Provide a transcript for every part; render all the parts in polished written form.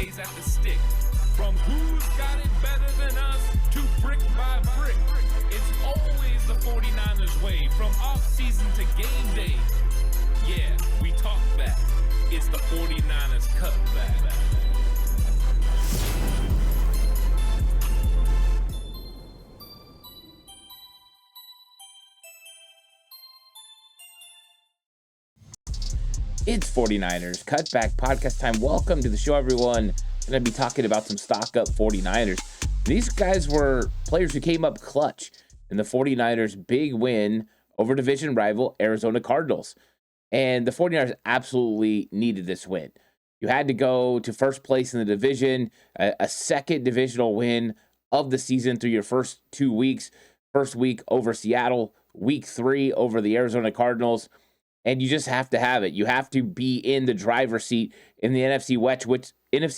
days at the stick. From who's got it better than us to brick by brick. It's always the 49ers way, from off-season to game day. Yeah, we talk back. It's the 49ers Cutback. It's 49ers Cutback podcast time. Welcome to the show, everyone. Going to be talking about some stock up 49ers. These guys were players who came up clutch in the 49ers' big win over division rival Arizona Cardinals. And the 49ers absolutely needed this win. You had to go to first place in the division, a second divisional win of the season through your first 2 weeks. First week over Seattle, week 3 over the Arizona Cardinals. And you just have to have it. You have to be in the driver's seat in the NFC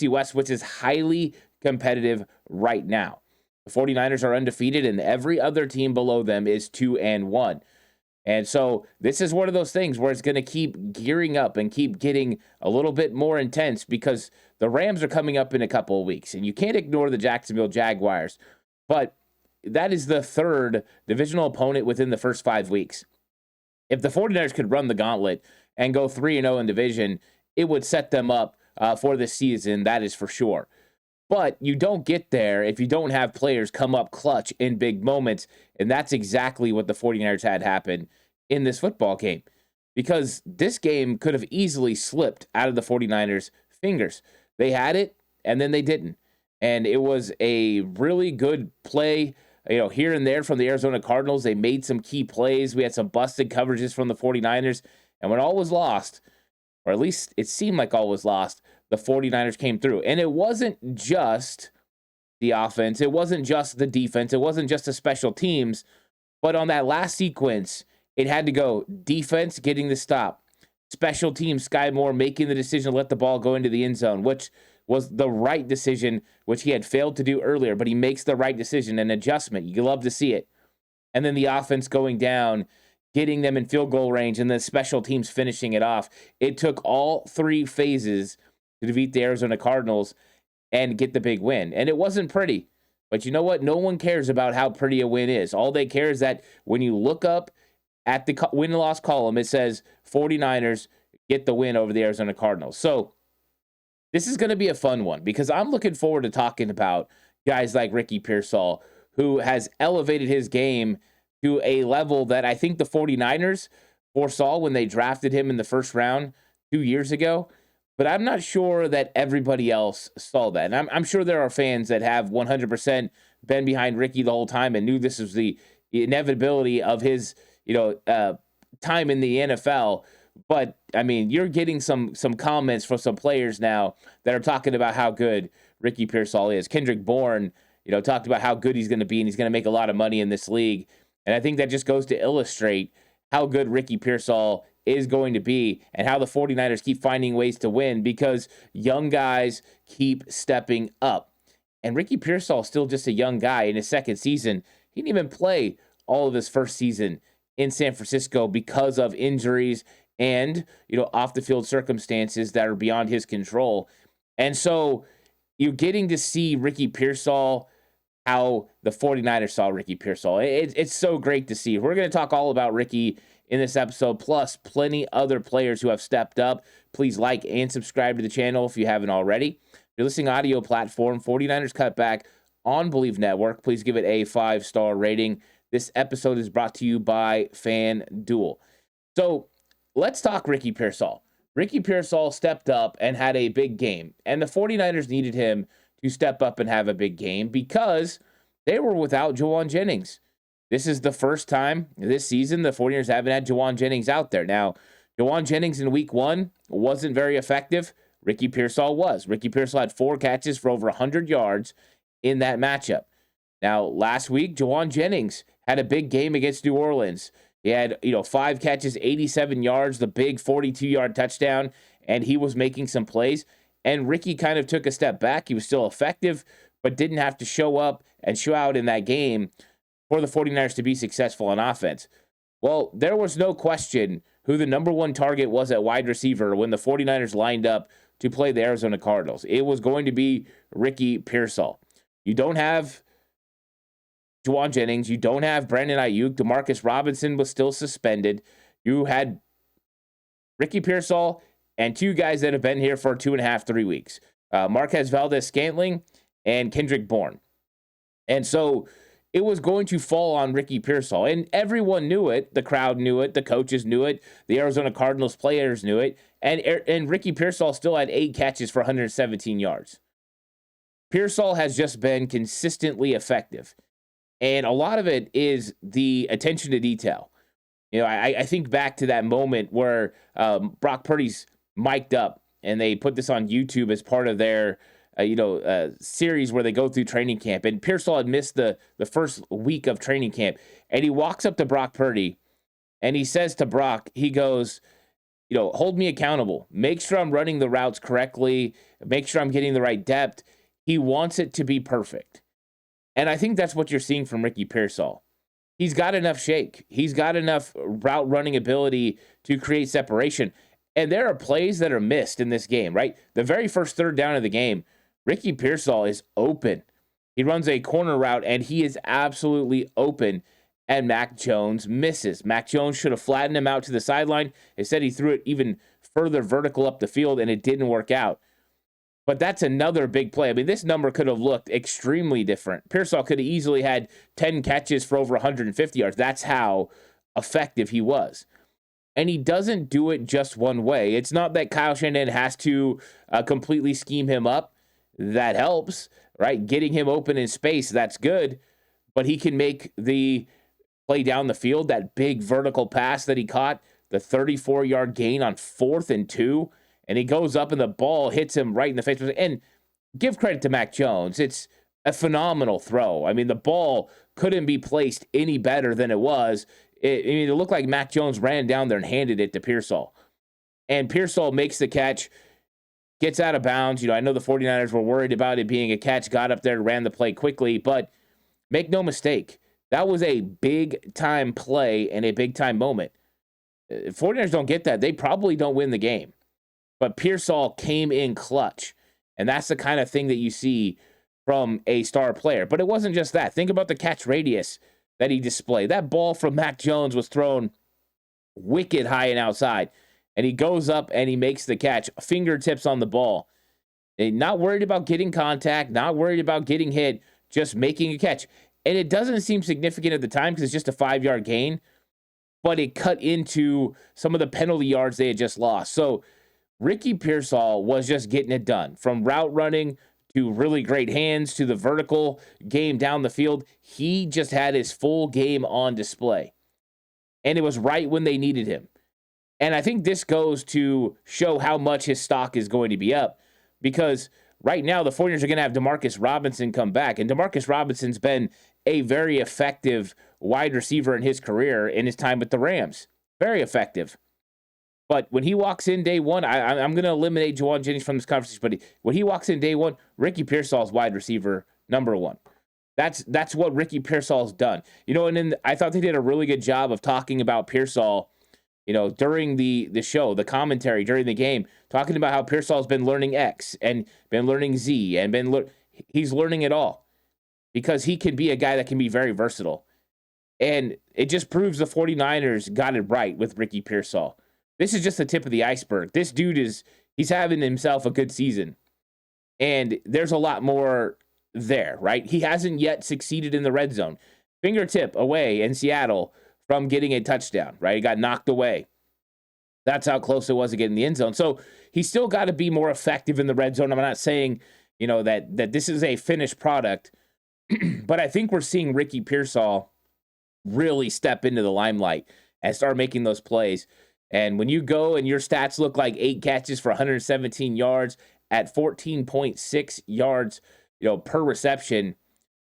West, which is highly competitive right now. The 49ers are undefeated, and every other team below them is 2-1. And so this is one of those things where it's going to keep gearing up and keep getting a little bit more intense, because the Rams are coming up in a couple of weeks, and you can't ignore the Jacksonville Jaguars. But that is the third divisional opponent within the first 5 weeks. If the 49ers could run the gauntlet and go 3-0 in division, it would set them up for the season, that is for sure. But you don't get there if you don't have players come up clutch in big moments, and that's exactly what the 49ers had happen in this football game, because this game could have easily slipped out of the 49ers' fingers. They had it, and then they didn't. And it was a really good play, here and there from the Arizona Cardinals. They made some key plays. We had some busted coverages from the 49ers. And when all was lost, or at least it seemed like all was lost, the 49ers came through. And it wasn't just the offense. It wasn't just the defense. It wasn't just the special teams. But on that last sequence, it had to go defense getting the stop, special teams, Sky Moore making the decision to let the ball go into the end zone, which was the right decision, which he had failed to do earlier, but he makes the right decision, an adjustment. You love to see it. And then the offense going down, getting them in field goal range, and then special teams finishing it off. It took all 3 phases to defeat the Arizona Cardinals and get the big win. And it wasn't pretty. But you know what? No one cares about how pretty a win is. All they care is that when you look up at the win-loss column, it says 49ers get the win over the Arizona Cardinals. So this is going to be a fun one, because I'm looking forward to talking about guys like Ricky Pearsall, who has elevated his game to a level that I think the 49ers foresaw when they drafted him in the first round 2 years ago. But I'm not sure that everybody else saw that. And I'm sure there are fans that have 100% been behind Ricky the whole time and knew this was the inevitability of his, time in the NFL. But, I mean, you're getting some comments from some players now that are talking about how good Ricky Pearsall is. Kendrick Bourne, talked about how good he's going to be, and he's going to make a lot of money in this league. And I think that just goes to illustrate how good Ricky Pearsall is going to be and how the 49ers keep finding ways to win, because young guys keep stepping up. And Ricky Pearsall is still just a young guy in his second season. He didn't even play all of his first season in San Francisco because of injuries and, off the field circumstances that are beyond his control. And so you're getting to see Ricky Pearsall, how the 49ers saw Ricky Pearsall. It's so great to see. We're going to talk all about Ricky in this episode, plus plenty other players who have stepped up. Please like and subscribe to the channel if you haven't already. If you're listening audio platform, 49ers Cutback on Believe Network. Please give it a 5-star rating. This episode is brought to you by FanDuel. So let's talk Ricky Pearsall. Ricky Pearsall stepped up and had a big game, and the 49ers needed him to step up and have a big game because they were without Jauan Jennings. This is the first time this season the 49ers haven't had Jauan Jennings out there. Now, Jauan Jennings in week 1 wasn't very effective. Ricky Pearsall was. Ricky Pearsall had 4 catches for over 100 yards in that matchup. Now, last week, Jauan Jennings had a big game against New Orleans. He had, 5 catches, 87 yards, the big 42-yard touchdown, and he was making some plays. And Ricky kind of took a step back. He was still effective, but didn't have to show up and show out in that game for the 49ers to be successful on offense. Well, there was no question who the number one target was at wide receiver when the 49ers lined up to play the Arizona Cardinals. It was going to be Ricky Pearsall. You don't have Juwan Jennings. You don't have Brandon Ayuk. Demarcus Robinson was still suspended. You had Ricky Pearsall and two guys that have been here for 2.5, 3 weeks. Marquez Valdez-Scantling and Kendrick Bourne. And so it was going to fall on Ricky Pearsall. And everyone knew it. The crowd knew it. The coaches knew it. The Arizona Cardinals players knew it. And Ricky Pearsall still had 8 catches for 117 yards. Pearsall has just been consistently effective. And a lot of it is the attention to detail. You know, I think back to that moment where Brock Purdy's mic'd up, and they put this on YouTube as part of their series where they go through training camp. And Pearsall had missed the first week of training camp. And he walks up to Brock Purdy, and he says to Brock, he goes, hold me accountable. Make sure I'm running the routes correctly. Make sure I'm getting the right depth. He wants it to be perfect. And I think that's what you're seeing from Ricky Pearsall. He's got enough shake. He's got enough route running ability to create separation. And there are plays that are missed in this game, right? The very first third down of the game, Ricky Pearsall is open. He runs a corner route, and he is absolutely open, and Mac Jones misses. Mac Jones should have flattened him out to the sideline. Instead, he threw it even further vertical up the field, and it didn't work out. But that's another big play. I mean, this number could have looked extremely different. Pearsall could have easily had 10 catches for over 150 yards. That's how effective he was. And he doesn't do it just one way. It's not that Kyle Shanahan has to completely scheme him up. That helps, right? Getting him open in space, that's good. But he can make the play down the field, that big vertical pass that he caught, the 34-yard gain on 4th and 2. And he goes up and the ball hits him right in the face. And give credit to Mac Jones. It's a phenomenal throw. I mean, the ball couldn't be placed any better than it was. It looked like Mac Jones ran down there and handed it to Pearsall. And Pearsall makes the catch, gets out of bounds. I know the 49ers were worried about it being a catch, got up there, ran the play quickly. But make no mistake, that was a big-time play and a big-time moment. 49ers don't get that. They probably don't win the game. But Pearsall came in clutch, and that's the kind of thing that you see from a star player. But it wasn't just that. Think about the catch radius that he displayed. That ball from Mac Jones was thrown wicked high and outside, and he goes up and he makes the catch, fingertips on the ball. And not worried about getting contact, not worried about getting hit, just making a catch. And it doesn't seem significant at the time because it's just a 5-yard gain, but it cut into some of the penalty yards they had just lost. So Ricky Pearsall was just getting it done. From route running to really great hands to the vertical game down the field, he just had his full game on display. And it was right when they needed him. And I think this goes to show how much his stock is going to be up, because right now the 49ers are going to have Demarcus Robinson come back. And Demarcus Robinson's been a very effective wide receiver in his career in his time with the Rams. Very effective. But when he walks in day one, I'm going to eliminate Juwan Jennings from this conversation. But when he walks in day one, Ricky Pearsall's wide receiver number 1. That's what Ricky Pearsall's done. And then I thought they did a really good job of talking about Pearsall, during the show, the commentary during the game, talking about how Pearsall's been learning X and been learning Z and he's learning it all because he can be a guy that can be very versatile. And it just proves the 49ers got it right with Ricky Pearsall. This is just the tip of the iceberg. This dude he's having himself a good season. And there's a lot more there, right? He hasn't yet succeeded in the red zone. Fingertip away in Seattle from getting a touchdown, right? He got knocked away. That's how close it was to getting the end zone. So he's still got to be more effective in the red zone. I'm not saying, that this is a finished product, but I think we're seeing Ricky Pearsall really step into the limelight and start making those plays. And when you go and your stats look like 8 catches for 117 yards at 14.6 yards, per reception,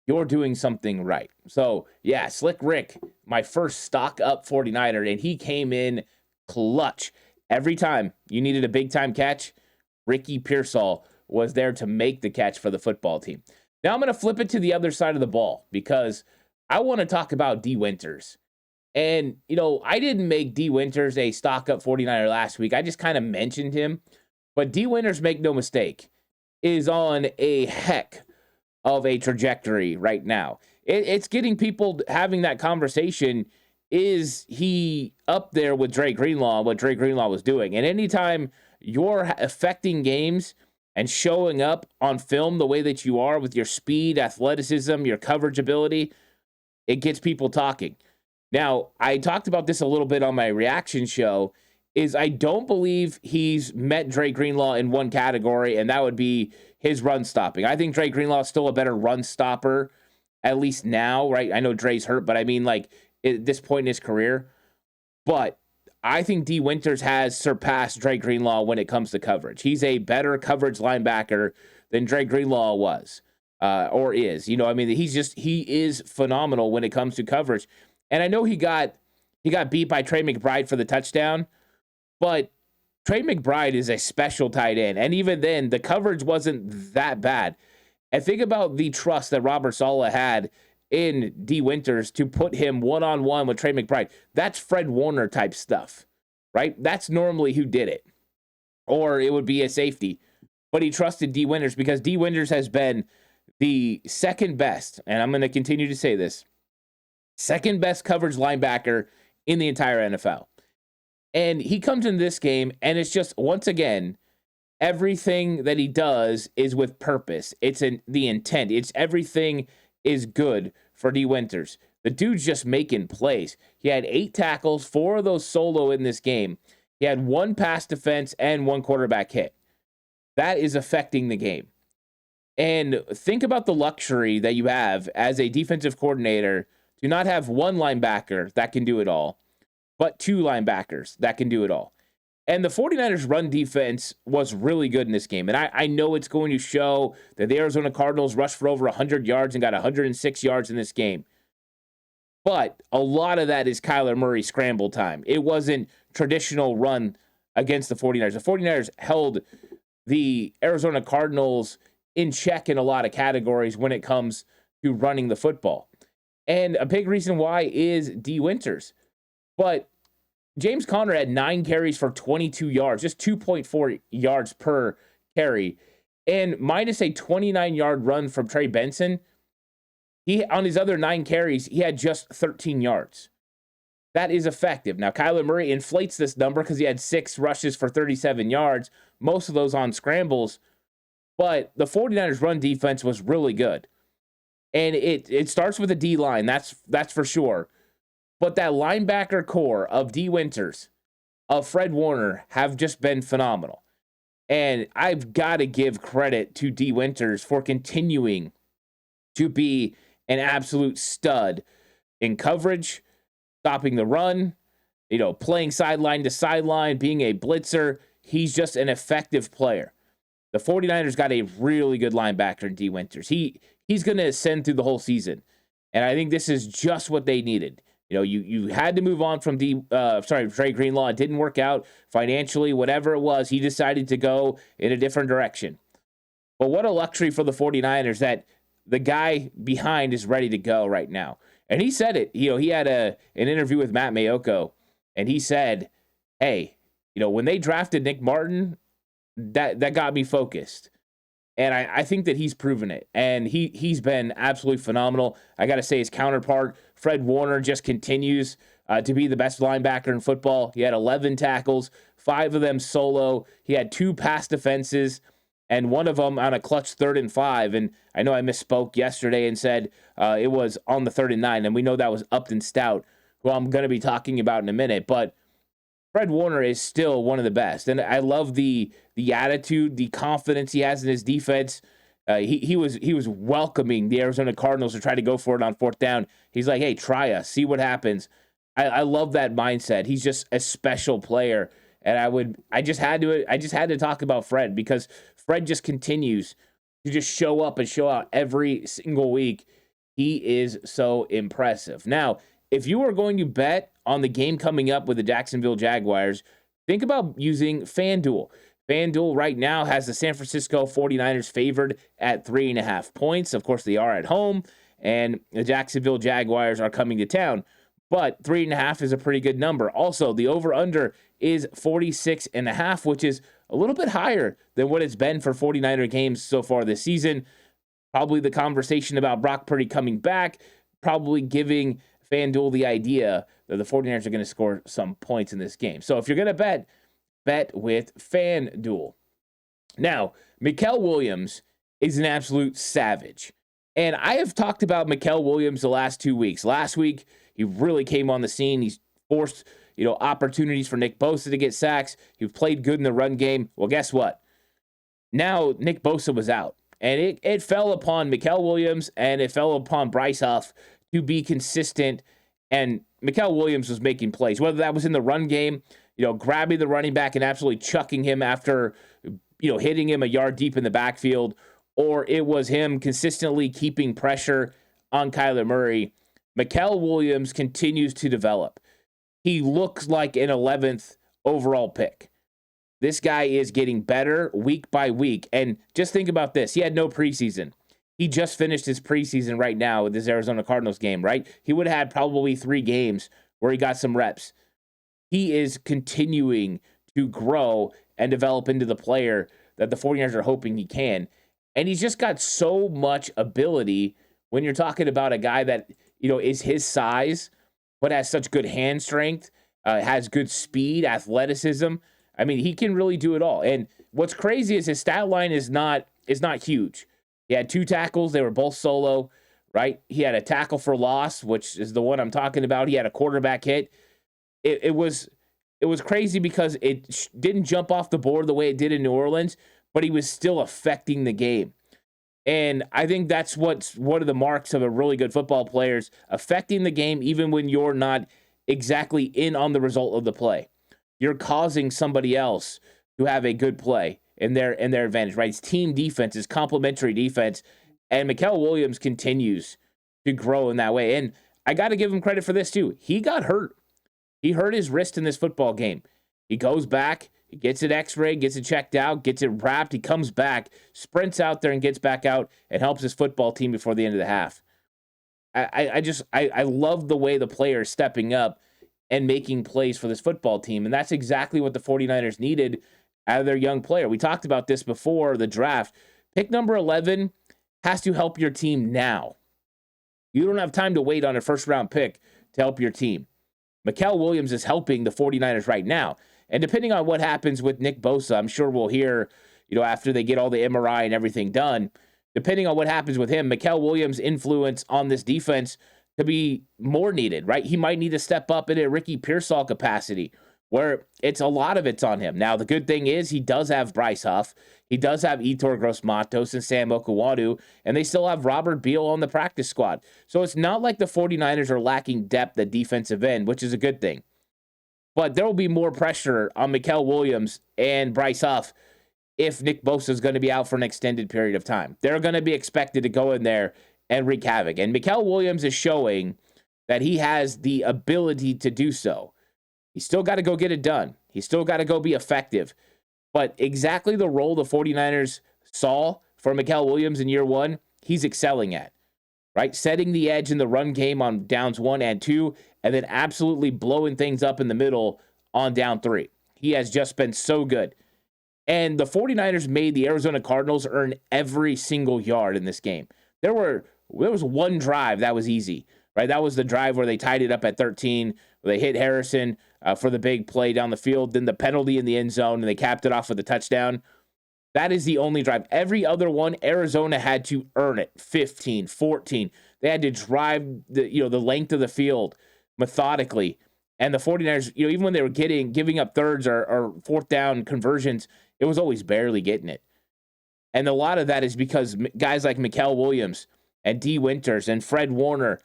you're doing something right. So, yeah, Slick Rick, my first stock up 49er, and he came in clutch. Every time you needed a big-time catch, Ricky Pearsall was there to make the catch for the football team. Now I'm going to flip it to the other side of the ball because I want to talk about D. Winters. And, I didn't make D. Winters a stock up 49er last week. I just kind of mentioned him. But D. Winters, make no mistake, is on a heck of a trajectory right now. It's getting people having that conversation. Is he up there with Dre Greenlaw, what Dre Greenlaw was doing? And anytime you're affecting games and showing up on film the way that you are with your speed, athleticism, your coverage ability, it gets people talking. Now, I talked about this a little bit on my reaction show, is I don't believe he's met Dre Greenlaw in one category, and that would be his run stopping. I think Dre Greenlaw is still a better run stopper, at least now, right? I know Dre's hurt, but I mean, like, at this point in his career. But I think D. Winters has surpassed Dre Greenlaw when it comes to coverage. He's a better coverage linebacker than Dre Greenlaw was, or is. You know, I mean, he is phenomenal when it comes to coverage. And I know he got beat by Trey McBride for the touchdown, but Trey McBride is a special tight end. And even then, the coverage wasn't that bad. And think about the trust that Robert Saleh had in D. Winters to put him one-on-one with Trey McBride. That's Fred Warner type stuff, right? That's normally who did it. Or it would be a safety. But he trusted D. Winters because D. Winters has been the second best, and I'm going to continue to say this, second best coverage linebacker in the entire NFL. And he comes in this game, and it's just, once again, everything that he does is with purpose. It's the intent. It's everything is good for D. Winters. The dude's just making plays. He had 8 tackles, 4 of those solo in this game. He had 1 pass defense and 1 quarterback hit. That is affecting the game. And think about the luxury that you have as a defensive coordinator to not have 1 linebacker that can do it all, but 2 linebackers that can do it all. And the 49ers run defense was really good in this game. And I know it's going to show that the Arizona Cardinals rushed for over 100 yards and got 106 yards in this game. But a lot of that is Kyler Murray scramble time. It wasn't traditional run against the 49ers. The 49ers held the Arizona Cardinals in check in a lot of categories when it comes to running the football. And a big reason why is D. Winters. But James Conner had 9 carries for 22 yards, just 2.4 yards per carry. And minus a 29-yard run from Trey Benson, he on his other 9 carries, he had just 13 yards. That is effective. Now, Kyler Murray inflates this number because he had 6 rushes for 37 yards, most of those on scrambles. But the 49ers run defense was really good. And it starts with the D-line, that's for sure. But that linebacker core of D. Winters, of Fred Warner, have just been phenomenal. And I've got to give credit to D. Winters for continuing to be an absolute stud in coverage, stopping the run, playing sideline to sideline, being a blitzer. He's just an effective player. The 49ers got a really good linebacker in D. Winters. He's going to ascend through the whole season. And I think this is just what they needed. You had to move on from Dre Greenlaw. It didn't work out financially, whatever it was. He decided to go in a different direction. But what a luxury for the 49ers that the guy behind is ready to go right now. And he said it. He had an interview with Matt Mayoko, and he said, hey, when they drafted Nick Martin, that got me focused. And I think that he's proven it. And he's been absolutely phenomenal. I got to say, his counterpart, Fred Warner, just continues to be the best linebacker in football. He had 11 tackles, 5 of them solo. He had 2 pass defenses, and 1 of them on a clutch 3rd and 5. And I know I misspoke yesterday and said it was on the 3rd and 9. And we know that was Upton Stout, who I'm going to be talking about in a minute. But Fred Warner is still one of the best. And I love the attitude, the confidence he has in his defense. He was welcoming the Arizona Cardinals to try to go for it on 4th down. He's like, hey, try us, see what happens. I love that mindset. He's just a special player. And I just had to talk about Fred because Fred just continues to just show up and show out every single week. He is so impressive. Now, if you are going to bet on the game coming up with the Jacksonville Jaguars, think about using FanDuel. FanDuel right now has the San Francisco 49ers favored at 3.5 points. Of course, they are at home, and the Jacksonville Jaguars are coming to town. But 3.5 is a pretty good number. Also, the over-under is 46.5, which is a little bit higher than what it's been for 49er games so far this season. Probably the conversation about Brock Purdy coming back, probably giving FanDuel the idea that the 49ers are going to score some points in this game. So if you're going to bet with FanDuel. Now, Mikael Williams is an absolute savage. And I have talked about Mikael Williams the last 2 weeks. Last week, he really came on the scene. He's forced, opportunities for Nick Bosa to get sacks. He played good in the run game. Well, guess what? Now, Nick Bosa was out. And it fell upon Mikael Williams and it fell upon Bryce Huff to be consistent. And Mikael Williams was making plays, whether that was in the run game, grabbing the running back and absolutely chucking him after, hitting him a yard deep in the backfield, or it was him consistently keeping pressure on Kyler Murray. Mikael Williams continues to develop. He looks like an 11th overall pick. This guy is getting better week by week. And just think about this. He had no preseason. He just finished his preseason right now with his Arizona Cardinals game, right? He would have had probably 3 games where he got some reps. He is continuing to grow and develop into the player that the 49ers are hoping he can. And he's just got so much ability when you're talking about a guy that, is his size, but has such good hand strength, has good speed, athleticism. I mean, he can really do it all. And what's crazy is his stat line is not huge. He had 2 tackles. They were both solo, right? He had a tackle for loss, which is the one I'm talking about. He had a quarterback hit. It was crazy because it didn't jump off the board the way it did in New Orleans, but he was still affecting the game. And I think that's what's one of the marks of a really good football player is affecting the game even when you're not exactly in on the result of the play. You're causing somebody else to have a good play in their advantage, right? It's team defense, it's complementary defense, and Mikael Williams continues to grow in that way. And I got to give him credit for this too. He got hurt. He hurt his wrist in this football game. He goes back, he gets it x-rayed, gets it checked out, gets it wrapped, he comes back, sprints out there and gets back out and helps his football team before the end of the half. I love the way the player is stepping up and making plays for this football team. And that's exactly what the 49ers needed out of their young player. We talked about this before the draft. Pick number 11 has to help your team now. You don't have time to wait on a first-round pick to help your team. Mikael Williams is helping the 49ers right now. And depending on what happens with Nick Bosa, I'm sure we'll hear, after they get all the MRI and everything done, depending on what happens with him, Mikael Williams' influence on this defense could be more needed, right? He might need to step up in a Ricky Pearsall capacity where it's a lot of it's on him. Now, the good thing is he does have Bryce Huff. He does have Yetur Gross-Matos and Sam Okuwadu, and they still have Robert Beal on the practice squad. So it's not like the 49ers are lacking depth at defensive end, which is a good thing. But there will be more pressure on Mikael Williams and Bryce Huff if Nick Bosa is going to be out for an extended period of time. They're going to be expected to go in there and wreak havoc. And Mikael Williams is showing that he has the ability to do so. He's still got to go get it done. He's still got to go be effective. But exactly the role the 49ers saw for Mikael Williams in year 1, he's excelling at, right? Setting the edge in the run game on downs 1 and 2, and then absolutely blowing things up in the middle on down 3. He has just been so good. And the 49ers made the Arizona Cardinals earn every single yard in this game. There was one drive that was easy, right? That was the drive where they tied it up at 13, where they hit Harrison for the big play down the field, then the penalty in the end zone, and they capped it off with a touchdown. That is the only drive. Every other one, Arizona had to earn it. 15, 14. They had to drive the length of the field methodically. And the 49ers, even when they were giving up thirds or fourth down conversions, it was always barely getting it. And a lot of that is because guys like Mikael Williams and D. Winters and Fred Warner,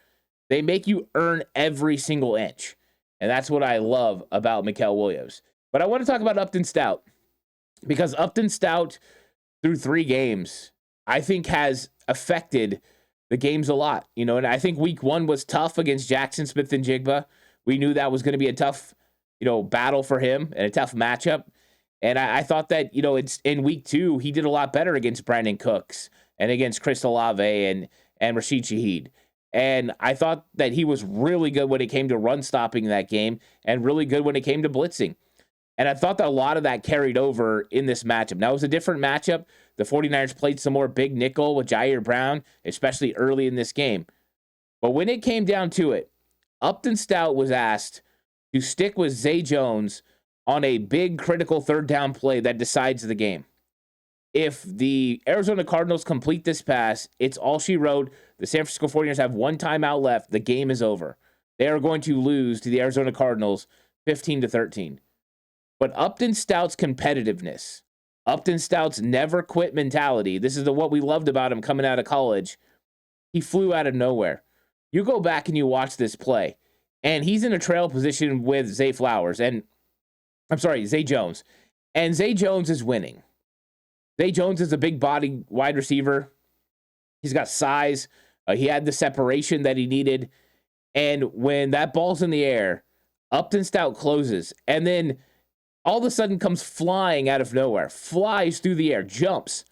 they make you earn every single inch. And that's what I love about Mikael Williams. But I want to talk about Upton Stout, because Upton Stout, through 3 games, I think has affected the games a lot. And I think week 1 was tough against Jackson Smith and Jigba. We knew that was going to be a tough, battle for him and a tough matchup. And I thought that, it's in week 2, he did a lot better against Brandon Cooks and against Chris Olave and Rashid Shaheed. And I thought that he was really good when it came to run stopping in that game and really good when it came to blitzing. And I thought that a lot of that carried over in this matchup. Now, it was a different matchup. The 49ers played some more big nickel with Jair Brown, especially early in this game. But when it came down to it, Upton Stout was asked to stick with Zay Jones on a big critical third down play that decides the game. If the Arizona Cardinals complete this pass, it's all she wrote. The San Francisco 49ers have one timeout left. The game is over. They are going to lose to the Arizona Cardinals 15-13. But Upton Stout's competitiveness, Upton Stout's never quit mentality, this is what we loved about him coming out of college. He flew out of nowhere. You go back and you watch this play, and he's in a trail position with Zay Jones. And Zay Jones is winning. Zay Jones is a big body wide receiver. He's got size. He had the separation that he needed. And when that ball's in the air, Upton Stout closes. And then all of a sudden comes flying out of nowhere, flies through the air, jumps,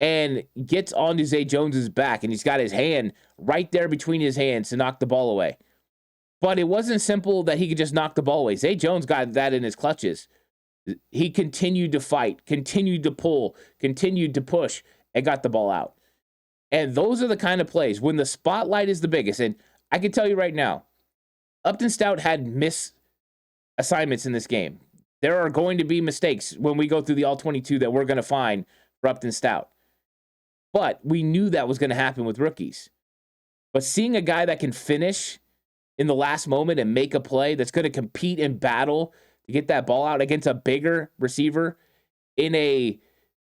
and gets onto Zay Jones's back. And he's got his hand right there between his hands to knock the ball away. But it wasn't simple that he could just knock the ball away. Zay Jones got that in his clutches. He continued to fight, continued to pull, continued to push, and got the ball out. And those are the kind of plays when the spotlight is the biggest. And I can tell you right now, Upton Stout had miss assignments in this game. There are going to be mistakes when we go through the all-22 that we're going to find for Upton Stout. But we knew that was going to happen with rookies. But seeing a guy that can finish in the last moment and make a play, that's going to compete and battle to get that ball out against a bigger receiver in a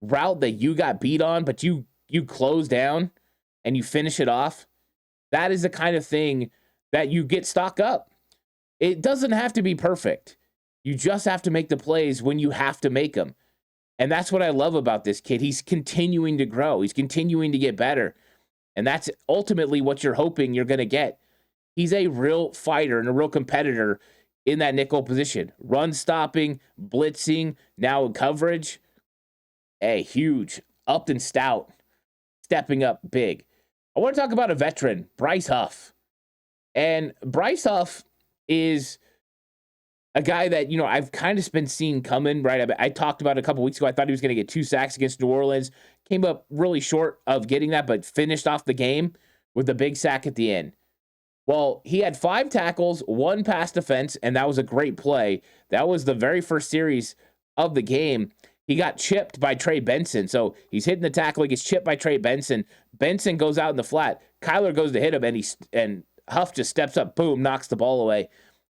route that you got beat on, but you close down and you finish it off, that is the kind of thing that you get stock up. It doesn't have to be perfect. You just have to make the plays when you have to make them. And that's what I love about this kid. He's continuing to grow. He's continuing to get better. And that's ultimately what you're hoping you're going to get. He's a real fighter and a real competitor in that nickel position. Run stopping, blitzing, now in coverage. Hey, huge. Upton Stout stepping up big. I want to talk about a veteran, Bryce Huff. And Bryce Huff is a guy that, I've kind of been seeing coming, right? I talked about it a couple weeks ago. I thought he was going to get 2 sacks against New Orleans. Came up really short of getting that, but finished off the game with a big sack at the end. Well, he had 5 tackles, 1 pass defense, and that was a great play. That was the very first series of the game. He got chipped by Trey Benson. So he's hitting the tackle. He gets chipped by Trey Benson. Benson goes out in the flat. Kyler goes to hit him, and Huff just steps up, boom, knocks the ball away.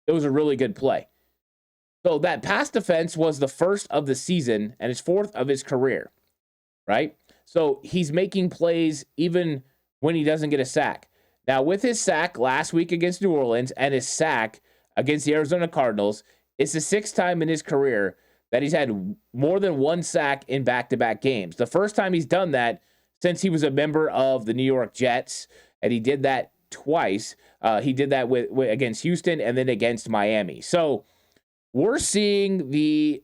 It was a really good play. So that pass defense was the first of the season, and it's 4th of his career, right? So he's making plays even when he doesn't get a sack. Now, with his sack last week against New Orleans and his sack against the Arizona Cardinals, it's the 6th time in his career that he's had more than 1 sack in back-to-back games. The first time he's done that since he was a member of the New York Jets, and he did that twice. He did that with against Houston and then against Miami. So we're seeing the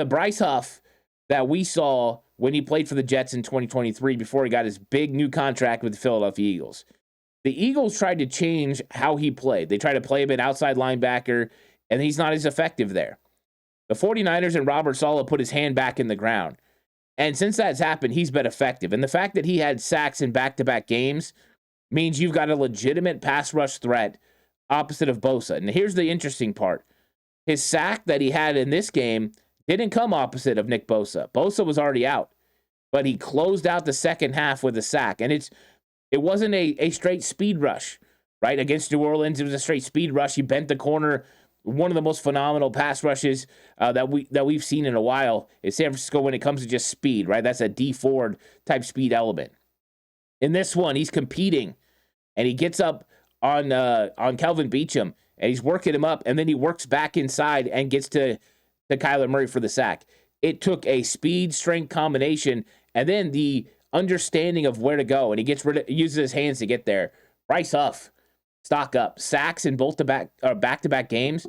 Bryce Huff that we saw when he played for the Jets in 2023 before he got his big new contract with the Philadelphia Eagles. The Eagles tried to change how he played. They tried to play him an outside linebacker, and he's not as effective there. The 49ers and Robert Saleh put his hand back in the ground. And since that's happened, he's been effective. And the fact that he had sacks in back-to-back games means you've got a legitimate pass rush threat opposite of Bosa. And here's the interesting part. His sack that he had in this game didn't come opposite of Nick Bosa. Bosa was already out, but he closed out the second half with a sack. And it wasn't a straight speed rush, right? Against New Orleans, it was a straight speed rush. He bent the corner. One of the most phenomenal pass rushes that we've seen in a while is San Francisco when it comes to just speed, right? That's a D Ford type speed element. In this one, he's competing, and he gets up on Kelvin Beachum, and he's working him up, and then he works back inside and gets to Kyler Murray for the sack. It took a speed-strength combination, and then the understanding of where to go, and he uses his hands to get there. Bryce Huff, stock up. Sacks in back-to-back games,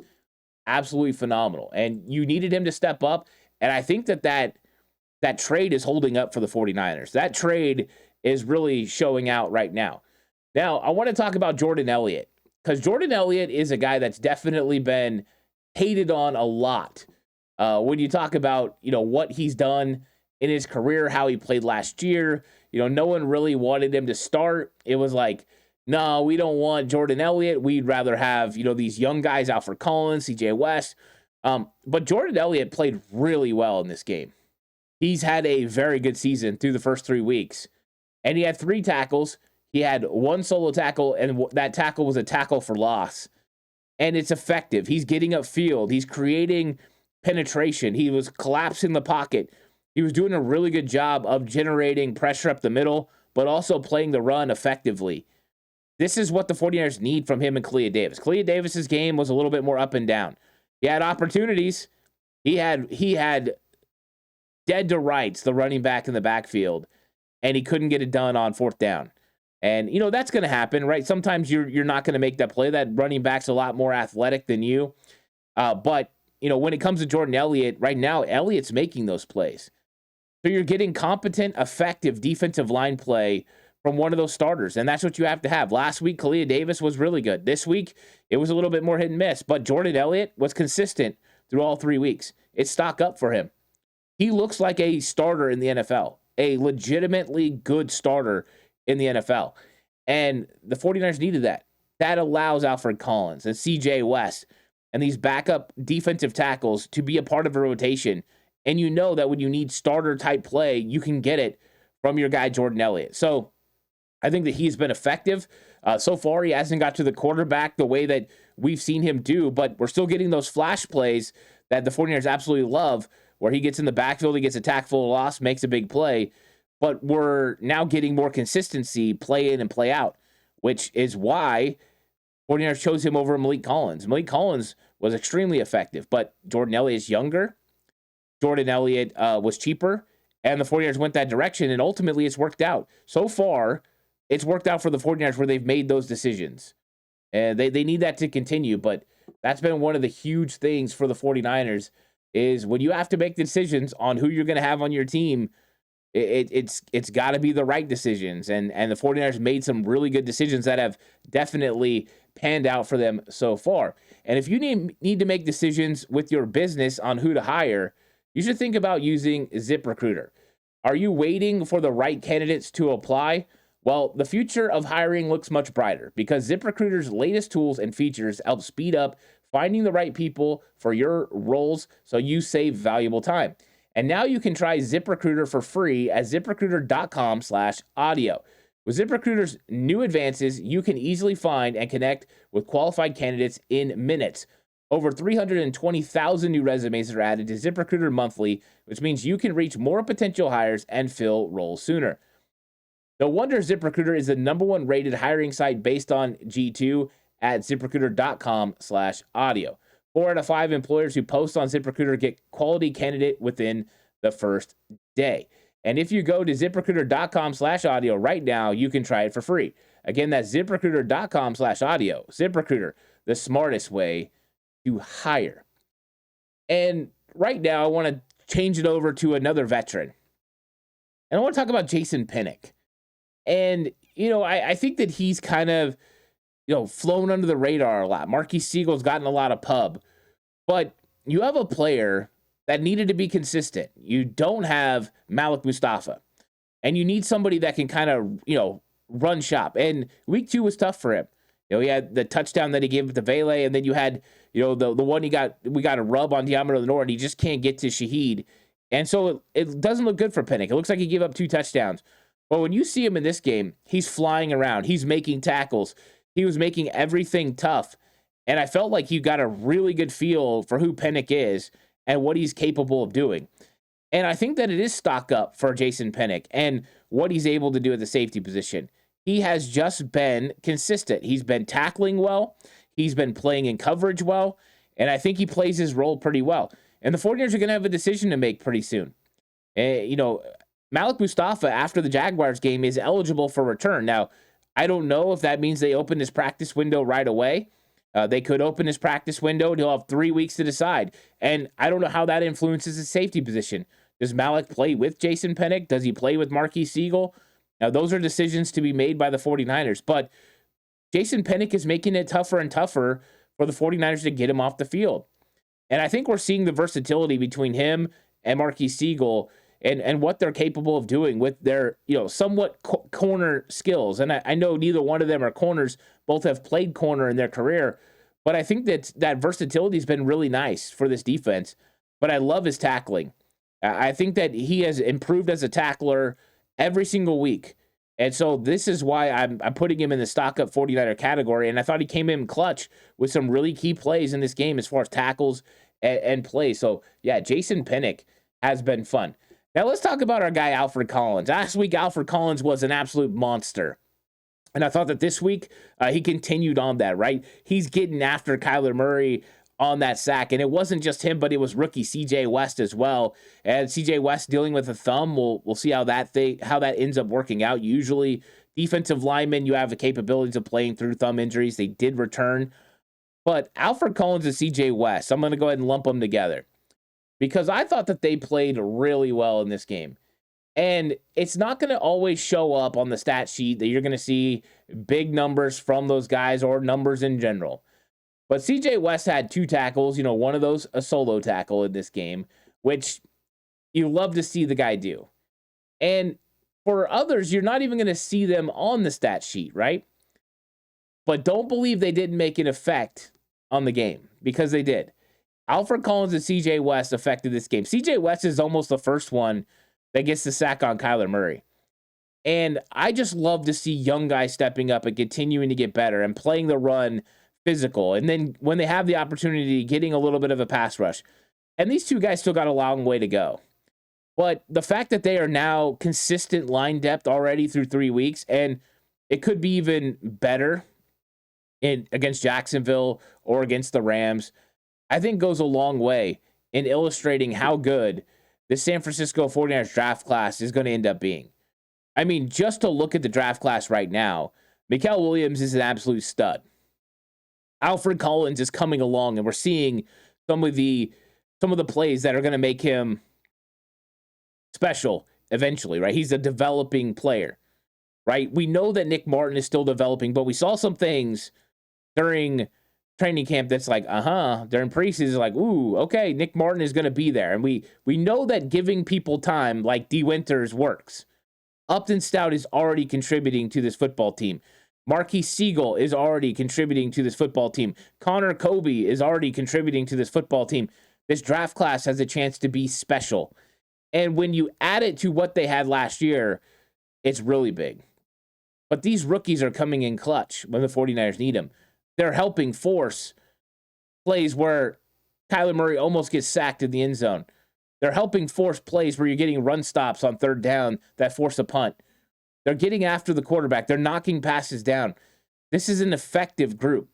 absolutely phenomenal. And you needed him to step up, and I think that trade is holding up for the 49ers. That trade is really showing out right now. Now, I want to talk about Jordan Elliott, because Jordan Elliott is a guy that's definitely been hated on a lot When you talk about, what he's done in his career, how he played last year, no one really wanted him to start. It was like, no, we don't want Jordan Elliott. We'd rather have, these young guys, Alfred Collins, CJ West. But Jordan Elliott played really well in this game. He's had a very good season through the first 3 weeks. And he had 3 tackles. He had 1 solo tackle, and that tackle was a tackle for loss. And it's effective. He's getting upfield. He's creating penetration. He was collapsing the pocket. He was doing a really good job of generating pressure up the middle, but also playing the run effectively. This is what the 49ers need from him and Kalia Davis. Kalia Davis's game was a little bit more up and down. He had opportunities. He had dead to rights, the running back in the backfield, and he couldn't get it done on 4th down. And, that's going to happen, right? Sometimes you're not going to make that play. That running back's a lot more athletic than you. But, when it comes to Jordan Elliott, right now, Elliott's making those plays. So you're getting competent, effective defensive line play from one of those starters, and that's what you have to have. Last week, Kalia Davis was really good. This week, it was a little bit more hit and miss, but Jordan Elliott was consistent through all 3 weeks. It's stock up for him. He looks like a starter in the NFL, a legitimately good starter in the NFL. And the 49ers needed that. That allows Alfred Collins and CJ West and these backup defensive tackles to be a part of a rotation. And you know that when you need starter type play, you can get it from your guy, Jordan Elliott. So I think that he's been effective. So far, he hasn't got to the quarterback the way that we've seen him do, but we're still getting those flash plays that the 49ers absolutely love, where he gets in the backfield, he gets a tackle for loss, makes a big play. But we're now getting more consistency, play in and play out, which is why 49ers chose him over Malik Collins. Malik Collins was extremely effective, but Jordan Elliott is younger. Jordan Elliott was cheaper, and the 49ers went that direction, and ultimately it's worked out. So far, it's worked out for the 49ers where they've made those decisions. And they need that to continue, but that's been one of the huge things for the 49ers is when you have to make decisions on who you're going to have on your team, it's got to be the right decisions. And the 49ers made some really good decisions that have definitely panned out for them so far. And if you need to make decisions with your business on who to hire, you should think about using ZipRecruiter. Are you waiting for the right candidates to apply? Well, the future of hiring looks much brighter because ZipRecruiter's latest tools and features help speed up finding the right people for your roles so you save valuable time. And now you can try ZipRecruiter for free at ZipRecruiter.com/audio. With ZipRecruiter's new advances, you can easily find and connect with qualified candidates in minutes. Over 320,000 new resumes are added to ZipRecruiter monthly, which means you can reach more potential hires and fill roles sooner. No wonder ZipRecruiter is the #1 rated hiring site based on G2 at ZipRecruiter.com/audio. 4 out of 5 employers who post on ZipRecruiter get quality candidate within the first day. And if you go to ZipRecruiter.com/audio right now, you can try it for free. Again, that's ZipRecruiter.com/audio. ZipRecruiter, the smartest way to hire. And right now, I want to change it over to another veteran. And I want to talk about Jason Pinnock. And, I think that he's kind of, flown under the radar a lot. Marquis Siegel's gotten a lot of pub. But you have a player that needed to be consistent. You don't have Malik Mustafa. And you need somebody that can kind of, run shop. And week 2 was tough for him. He had the touchdown that he gave to Vele, and then you had, the one we got a rub on Diamond Lenore, and he just can't get to Shaheed. And so it doesn't look good for Pinnock. It looks like he gave up 2 touchdowns. But when you see him in this game, he's flying around. He's making tackles. He was making everything tough. And I felt like you got a really good feel for who Pinnock is and what he's capable of doing. And I think that it is stock up for Jason Pinnock and what he's able to do at the safety position. He has just been consistent. He's been tackling well. He's been playing in coverage well. And I think he plays his role pretty well. And the 49ers are going to have a decision to make pretty soon. Malik Mustafa, after the Jaguars game, is eligible for return. Now, I don't know if that means they open his practice window right away. They could open his practice window, and he'll have 3 weeks to decide. And I don't know how that influences his safety position. Does Malik play with Jason Pinnock? Does he play with Marquis Siegel? Now, those are decisions to be made by the 49ers. But Jason Pinnock is making it tougher and tougher for the 49ers to get him off the field. And I think we're seeing the versatility between him and Marquis Siegel and what they're capable of doing with their, somewhat corner skills. And I know neither one of them are corners. Both have played corner in their career. But I think that versatility has been really nice for this defense. But I love his tackling. I think that he has improved as a tackler every single week. And so this is why I'm putting him in the stock up 49er category. And I thought he came in clutch with some really key plays in this game as far as tackles and plays. So, yeah, Jason Pinnock has been fun. Now, let's talk about our guy, Alfred Collins. Last week, Alfred Collins was an absolute monster. And I thought that this week, he continued on that, right? He's getting after Kyler Murray on that sack. And it wasn't just him, but it was rookie CJ West as well. And CJ West dealing with a thumb. We'll see how that ends up working out. Usually, defensive linemen, you have the capabilities of playing through thumb injuries. They did return. But Alfred Collins and CJ West, I'm going to go ahead and lump them together, because I thought that they played really well in this game. And it's not going to always show up on the stat sheet that you're going to see big numbers from those guys or numbers in general. But CJ West had 2 tackles, one of those a solo tackle in this game, which you love to see the guy do. And for others, you're not even going to see them on the stat sheet, right? But don't believe they didn't make an effect on the game, because they did. Alfred Collins and CJ West affected this game. CJ West is almost the first one that gets the sack on Kyler Murray. And I just love to see young guys stepping up and continuing to get better and playing the run physical. And then when they have the opportunity, getting a little bit of a pass rush. And these 2 guys still got a long way to go. But the fact that they are now consistent line depth already through 3 weeks, and it could be even better against Jacksonville or against the Rams, I think goes a long way in illustrating how good the San Francisco 49ers draft class is going to end up being. I mean, just to look at the draft class right now, Mikael Williams is an absolute stud. Alfred Collins is coming along, and we're seeing some of the plays that are going to make him special eventually, right? He's a developing player, right? We know that Nick Martin is still developing, but we saw some things during training camp that's like, during preseason, like, ooh, okay, Nick Martin is going to be there. And we know that giving people time like D. Winters works. Upton Stout is already contributing to this football team. Marquis Siegel is already contributing to this football team. Connor Kobe is already contributing to this football team. This draft class has a chance to be special. And when you add it to what they had last year, it's really big. But these rookies are coming in clutch when the 49ers need them. They're helping force plays where Kyler Murray almost gets sacked in the end zone. They're helping force plays where you're getting run stops on 3rd down that force a punt. They're getting after the quarterback. They're knocking passes down. This is an effective group.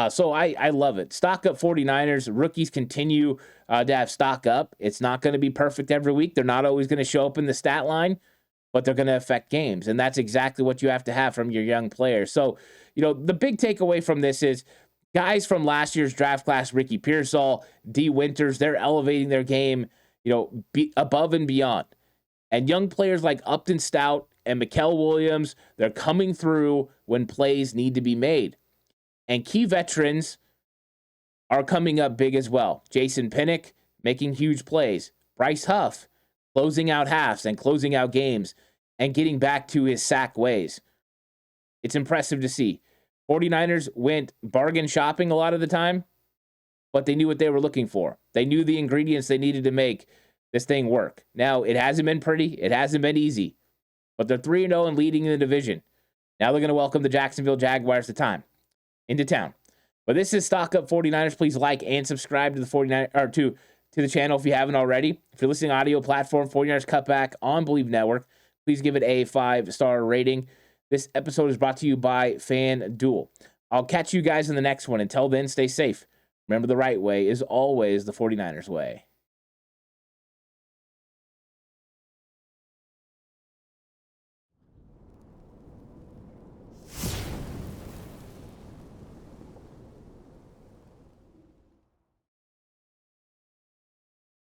So I love it. Stock up 49ers. Rookies continue to have stock up. It's not going to be perfect every week. They're not always going to show up in the stat line, but they're going to affect games. And that's exactly what you have to have from your young players. So, the big takeaway from this is guys from last year's draft class, Ricky Pearsall, D. Winters, they're elevating their game, above and beyond. And young players like Upton Stout and Mikael Williams, they're coming through when plays need to be made. And key veterans are coming up big as well. Jason Pinnock making huge plays. Bryce Huff closing out halves and closing out games and getting back to his sack ways. It's impressive to see. 49ers went bargain shopping a lot of the time, but they knew what they were looking for. They knew the ingredients they needed to make this thing work. Now, it hasn't been pretty. It hasn't been easy, but they're 3-0 and leading in the division. Now they're going to welcome the Jacksonville Jaguars into town. But this is Stock Up 49ers. Please like and subscribe to the 49 or to the channel if you haven't already. If you're listening audio platform, 49ers Cutback on Believe Network, please give it a 5-star rating. This episode is brought to you by FanDuel. I'll catch you guys in the next one. Until then, stay safe. Remember, the right way is always the 49ers way.